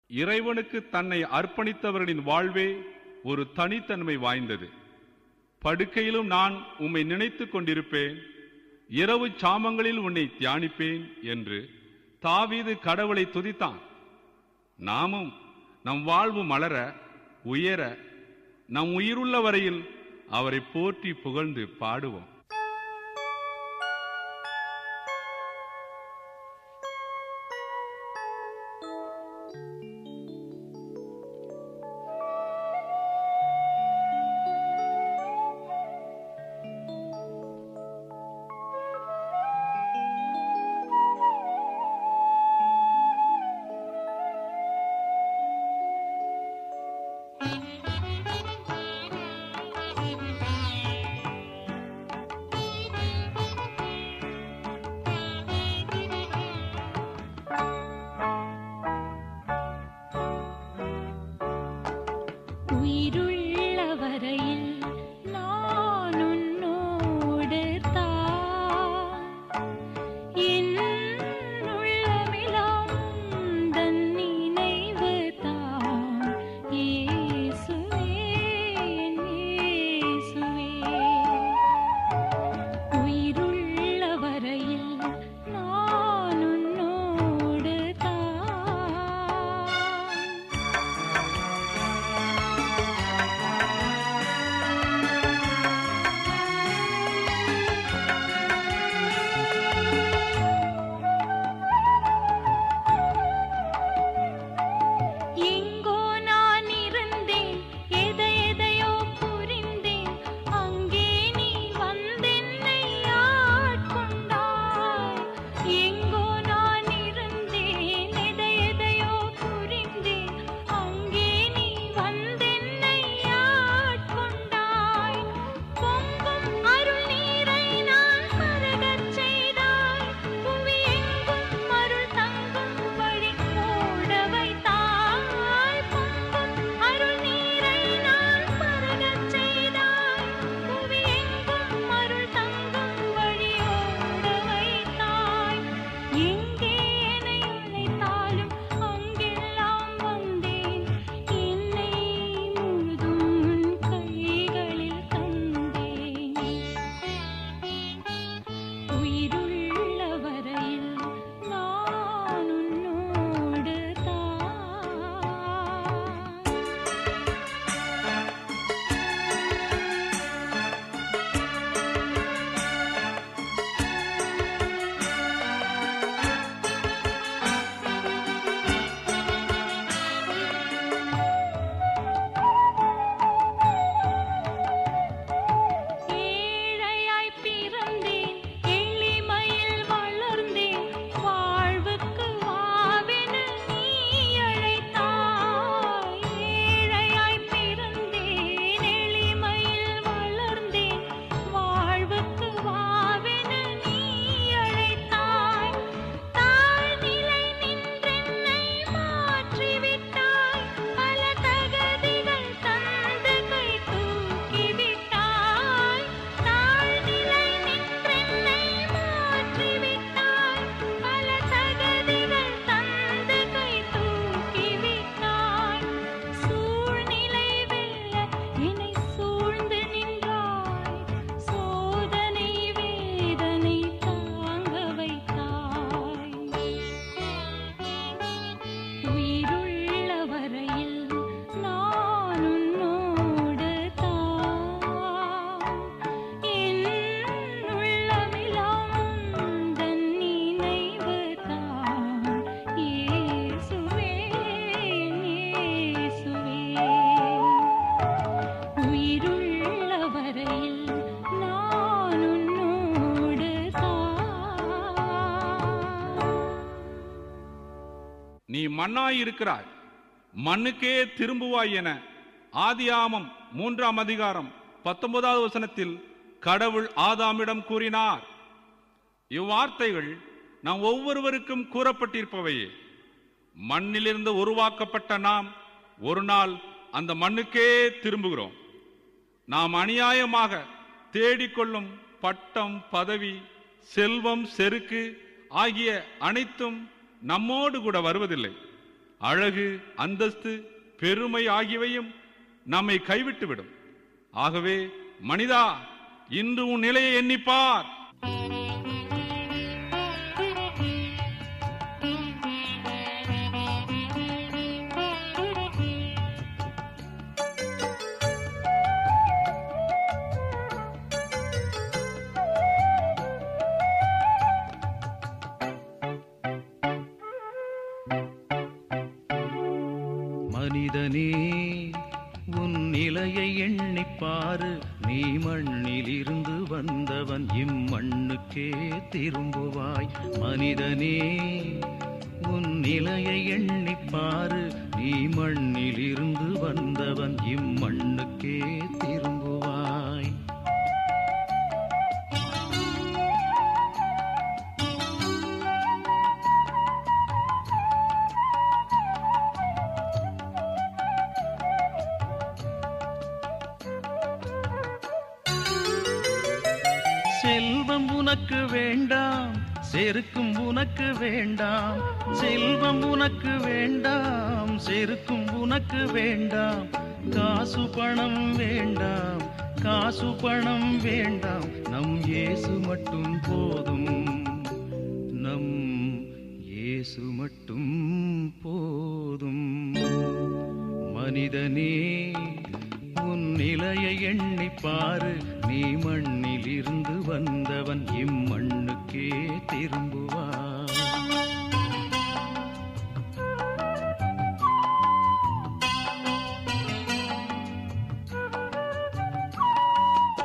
இறைவனுக்கு தன்னை அர்ப்பணித்தவர்களின் வாழ்வே ஒரு தனித்தன்மை வாய்ந்தது. படுக்கையிலும் நான் உம்மை நினைத்துக் கொண்டிருப்பேன், இரவு சாமங்களில் உன்னை தியானிப்பேன் என்று தாவீது கடவுளை துதித்தான். நாமும் நம் வாழ்வு மலர உயர நம் உயிருள்ள வரையில் அவரை போற்றி புகழ்ந்து பாடுவோம். நீ மண்ணாயிருக்கிறாய், மண்ணுக்கே திரும்புவாய் என ஆதியாமம் 3ஆம் அதிகாரம் 19வது வசனத்தில் கடவுள் ஆதாமிடம் கூறினார். இவ்வார்த்தைகள் நாம் ஒவ்வொருவருக்கும் கூறப்பட்டிருப்பவையே. மண்ணிலிருந்து உருவாக்கப்பட்ட நாம் ஒரு நாள் அந்த மண்ணுக்கே திரும்புகிறோம். நாம் அநியாயமாக தேடிக்கொள்ளும் பட்டம், பதவி, செல்வம், செருக்கு ஆகிய அனைத்தும் நம்மோடு கூட வருவதில்லை. அழகு, அந்தஸ்து, பெருமை ஆகியவையும் நம்மை கைவிட்டுவிடும். ஆகவே மனிதா, இன்று உன் நிலையை எண்ணிப்பார். மனிதனே, உன் நிலையை எண்ணிப்பாரு. நீ மண்ணில் இருந்து வந்தவன், இம்மண்ணுக்கே திரும்புவாய். மனிதனே, உன் நிலையை எண்ணிப்பாரு. நீ மண்ணில் இருந்து வந்தவன், இம்மண்ணுக்கே திரும்புவாய். செல்வம் உனக்கு வேண்டாம், செருக்கும் உனக்கு வேண்டாம். செல்வம் உனக்கு வேண்டாம், செருக்கும் உனக்கு வேண்டாம். காசு பணம் வேண்டாம், காசு பணம் வேண்டாம். நம் இயேசு மட்டும் போதும், நம் இயேசு மட்டும் போதும். மனிதனே, உன் நிலையை எண்ணிப்பாரு. நீ மண்ணில் இருந்து வந்தவன், இம்மண்ணுக்கே திரும்புவாய்.